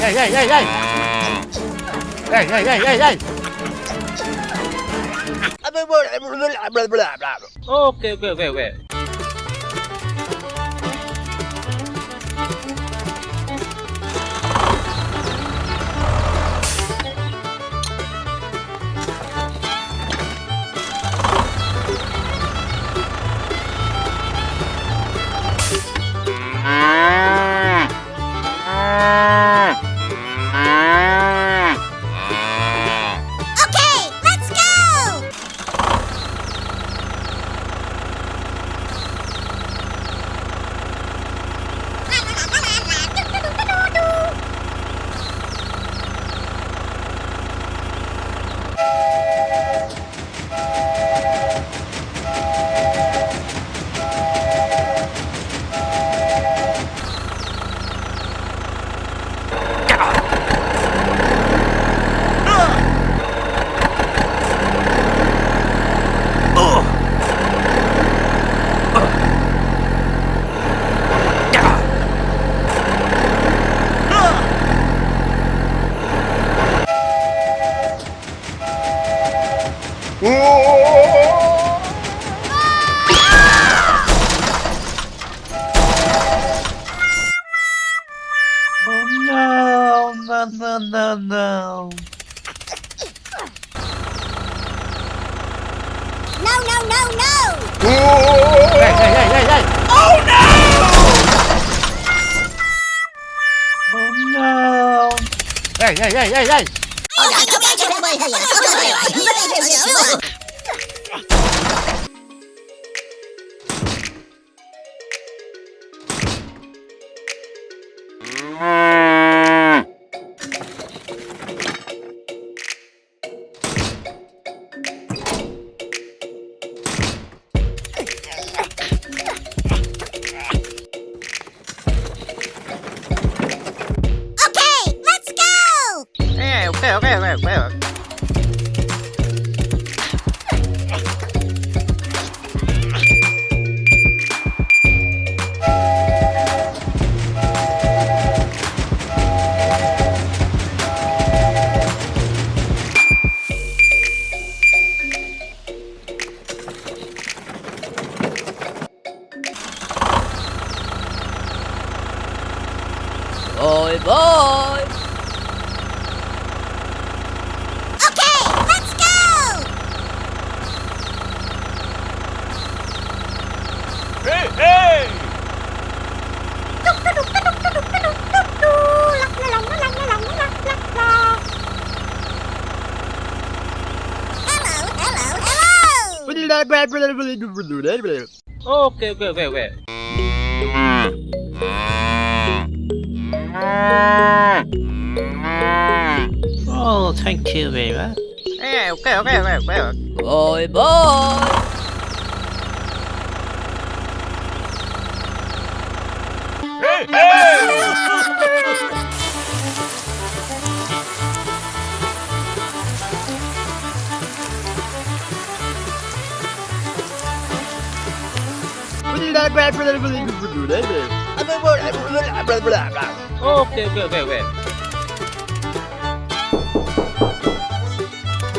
hey, hey, hey, hey! Hey, hey, hey, hey, hey! Okay, okay, okay, okay. Okay, let's go! Oh no, no, no, no, no. No, no, no, no! Hey, hey, hey, hey, hey! Oh no! Oh no! Hey, hey, hey, hey, hey! Okay, let's go! Hey, okay, okay, okay, okay. Bye bye. Okay, let's go! Hey, hey! Hello, hello, hello! Okay, okay, okay, okay. Oh, thank you very much. Hey, okay, okay, okay, okay. Bye bye. Hey, hey! Okay, okay, okay, okay.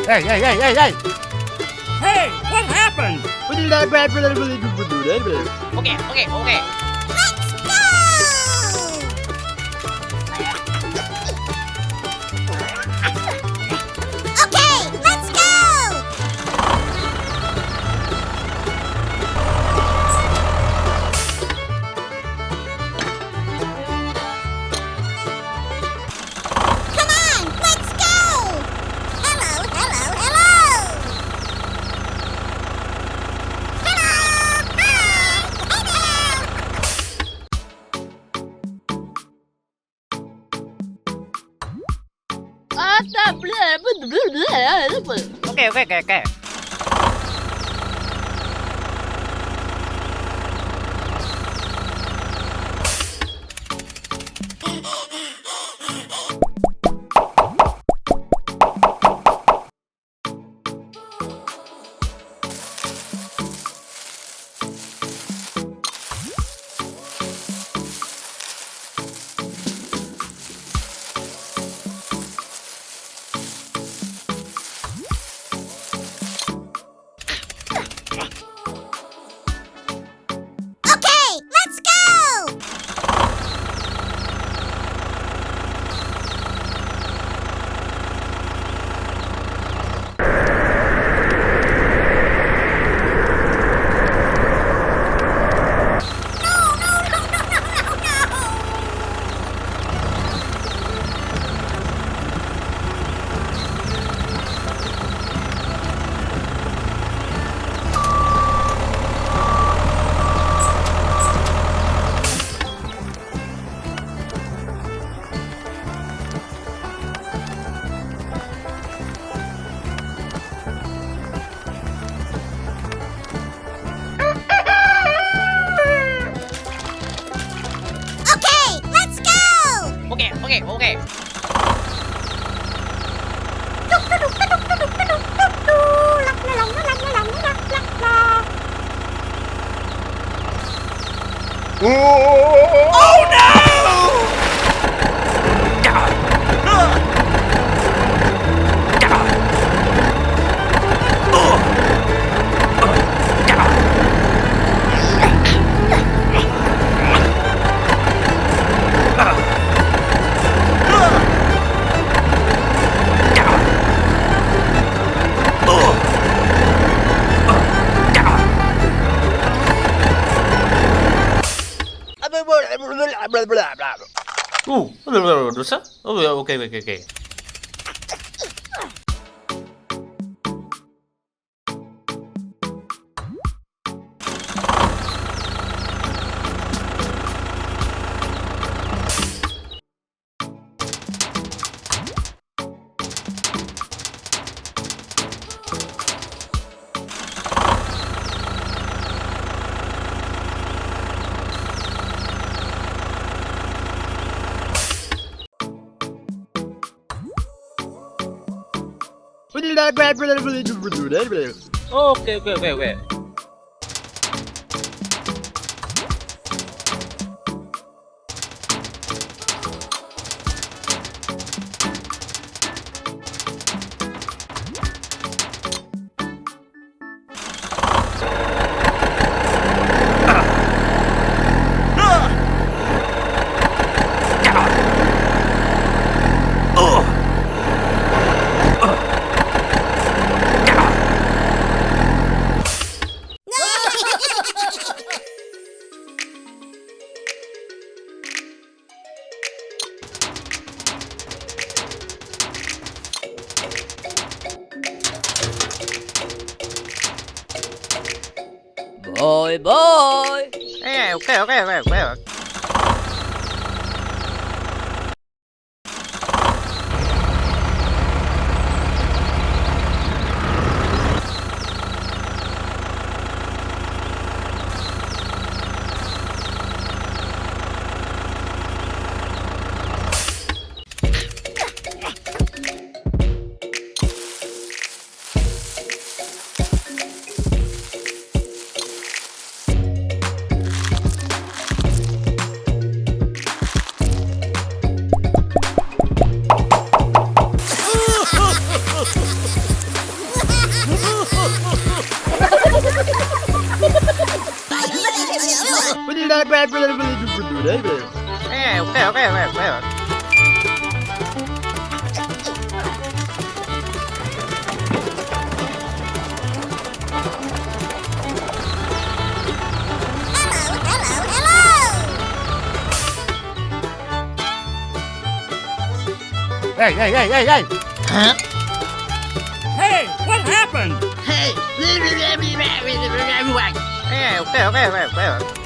Hey, hey, hey, hey, hey! Hey, what happened? Okay, okay, okay. Let's go! Okay, let's go! Come on, let's go! Hello, hello, hello! Hello, hello, Okay, okay, okay, okay. 됐어? 오케이, 오케이, 오케이. 오케이, 오케이, 오케이, 오케이. Bye bye. 오케이, 오케이, 오케이, 오케이. 오케이, 오케이, 오케이, 오케이. Hey, hey, hey, hey, hey! Huh? Hey, what happened? 오케이, 오케이, 오케이, 오케이.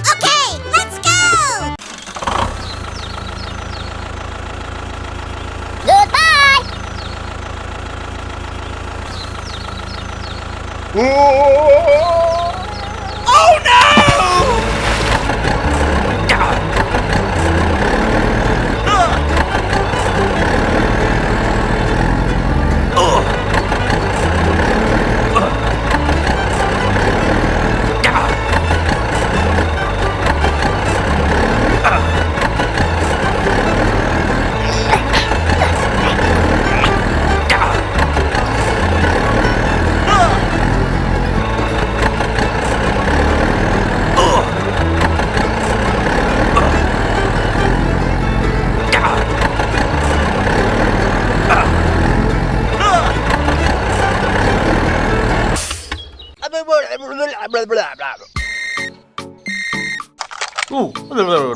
Okay, let's go! Goodbye! Oh no!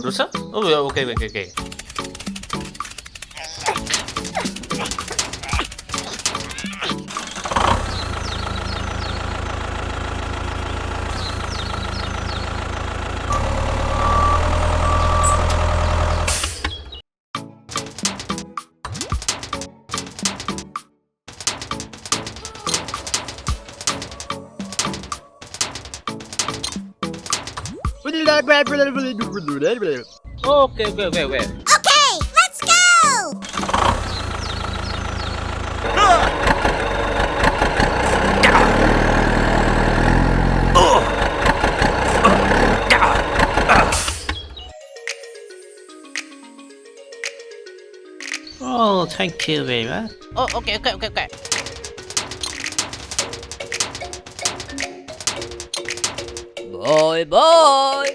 됐어? 오케이, 오케이, 오케이. 오케이, 오케이, 오케이, 오케이. Okay, let's go! thank you very much. Oh, okay, okay, okay, okay. Bye bye.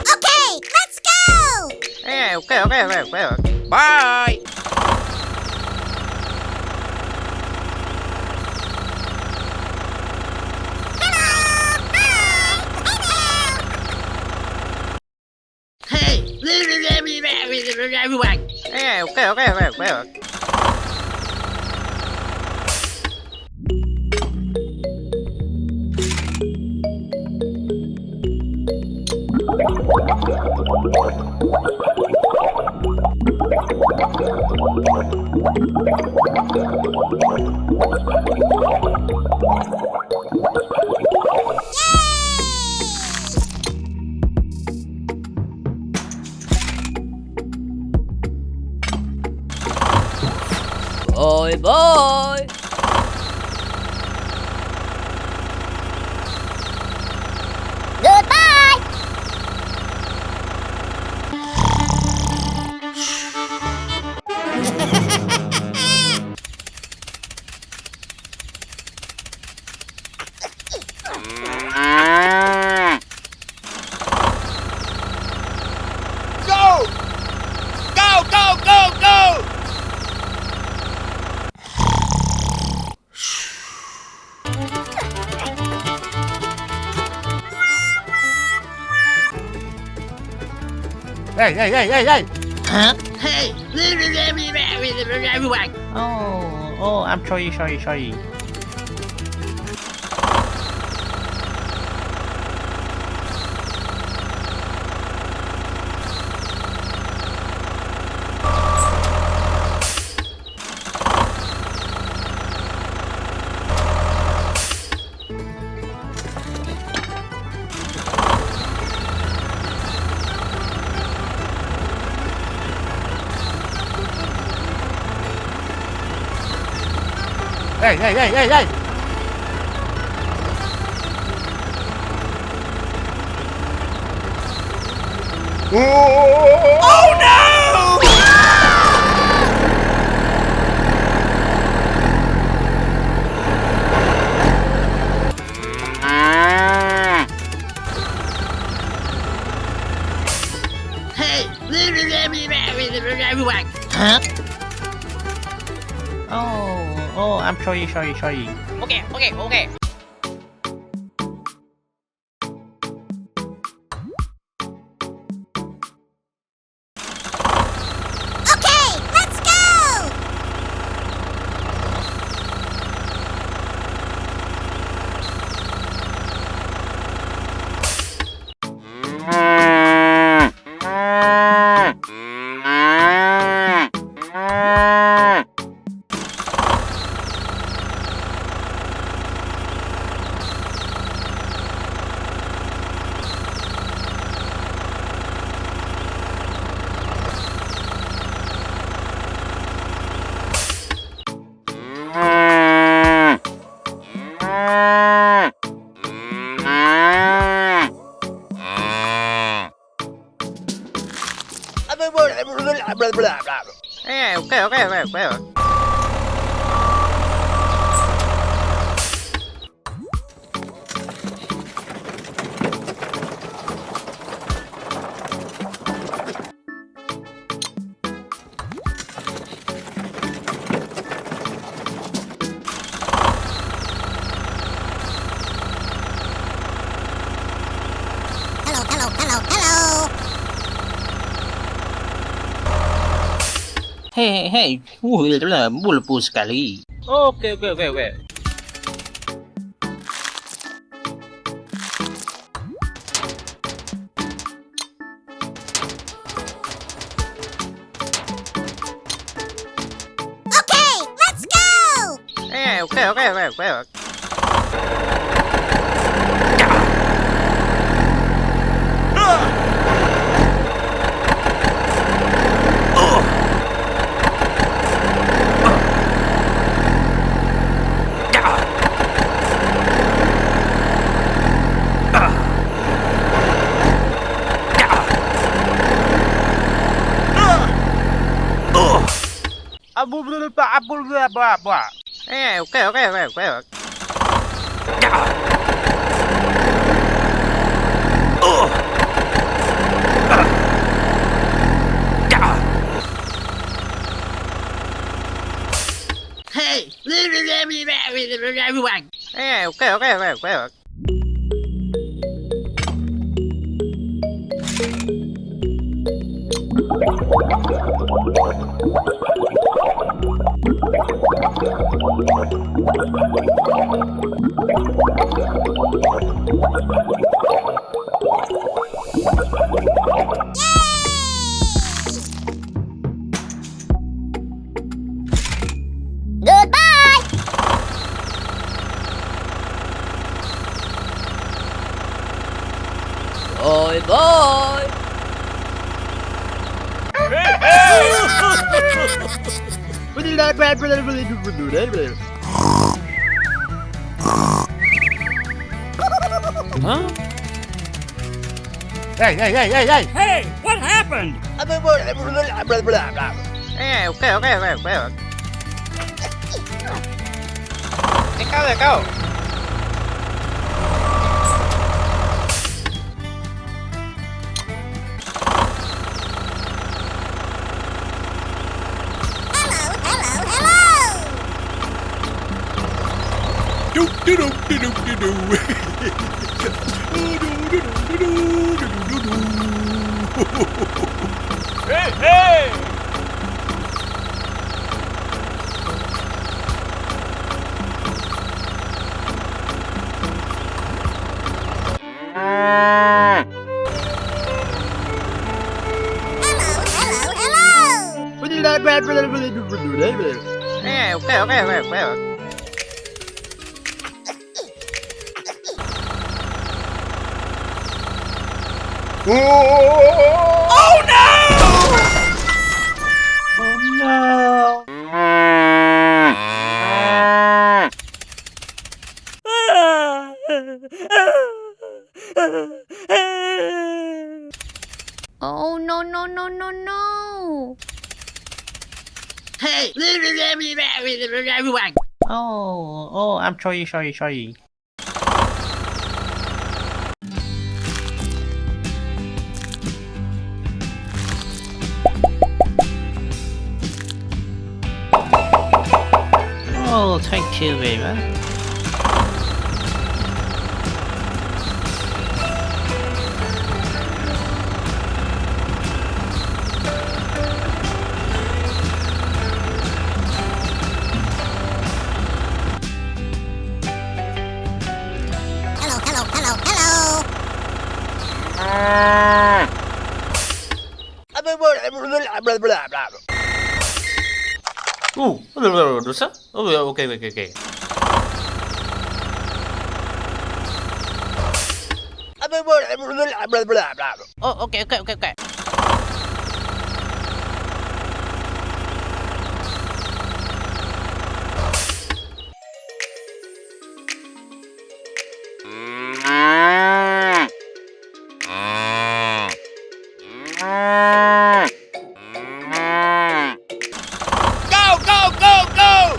Okay, let's go! Yeah, okay, okay, okay, okay. Bye. Hey, everyone. Yeah, okay, okay, okay, okay. Bye bye. Goodbye! Go! Go, go, go, go! Hey, hey, hey, hey, hey! Huh? Hey, everyone. Oh, I'm sorry. Hey, hey, hey, hey, hey! Oh no! Hey, everyone. Huh? Oh, I'm sorry. Okay. Okay, let's go! Yeah, okay. Hello. Hey. Bulletproof sekali. Okay. Okay, let's go! Yeah, okay. Hey, okay. Hey! Hey, okay. Goodbye! Bye bye. Huh? Hey! Hey, what happened? Hey, okay. Let go. Hello! Hey! Hey, okay. Oh no! Oh, no. Hey! Oh, I'm sorry. Oh, thank you very much. Ooh, Bulldozer? Oh, okay. Oh, okay. Go!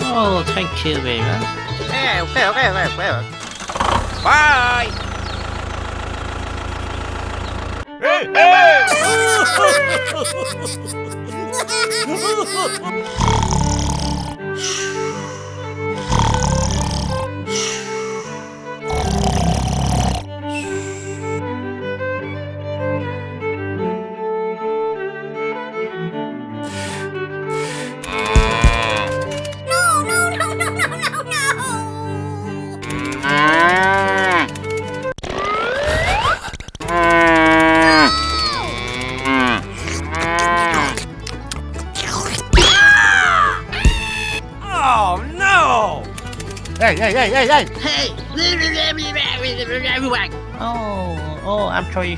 Oh, thank you very much. Hey, okay. Bye! Oh, no! Hey! Hey! Oh, I'm sorry.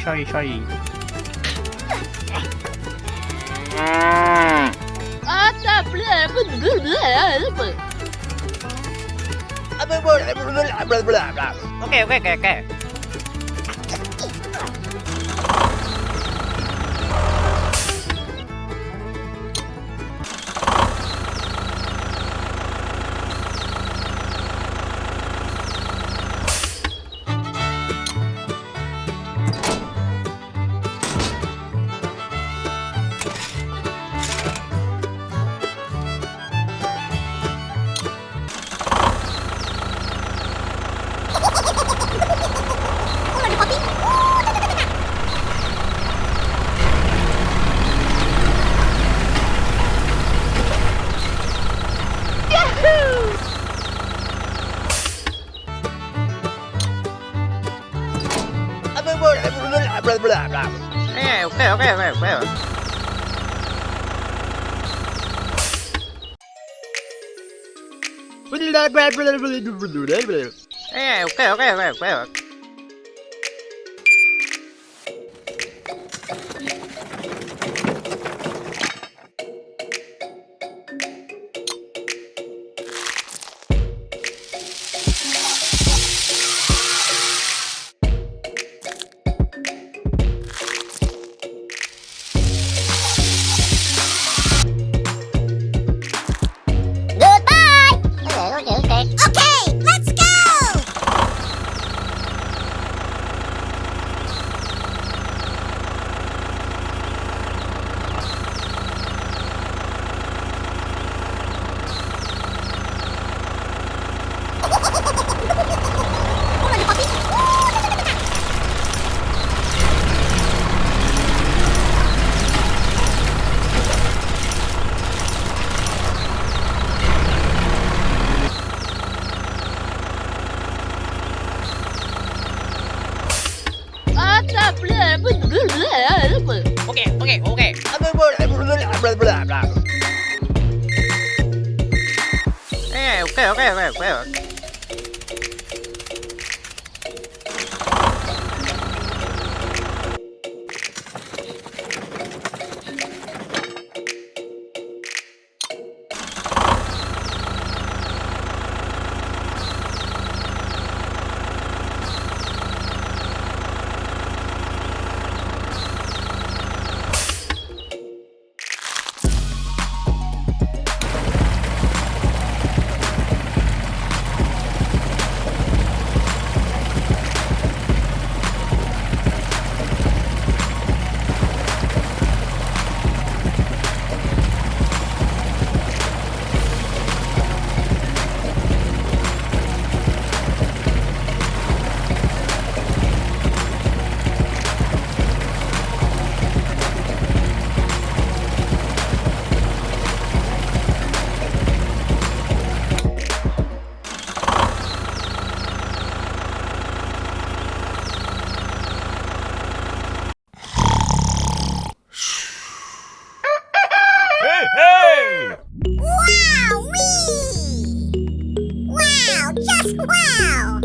Okay, okay, okay, okay. Yeah, okay, okay, okay, okay. Yeah, okay, okay, okay, okay. Goodbye! Okay, let's go! Okay, okay, okay. Yeah, okay, okay, okay, okay. Hey, hey! Wow-wee! Wow, just wow!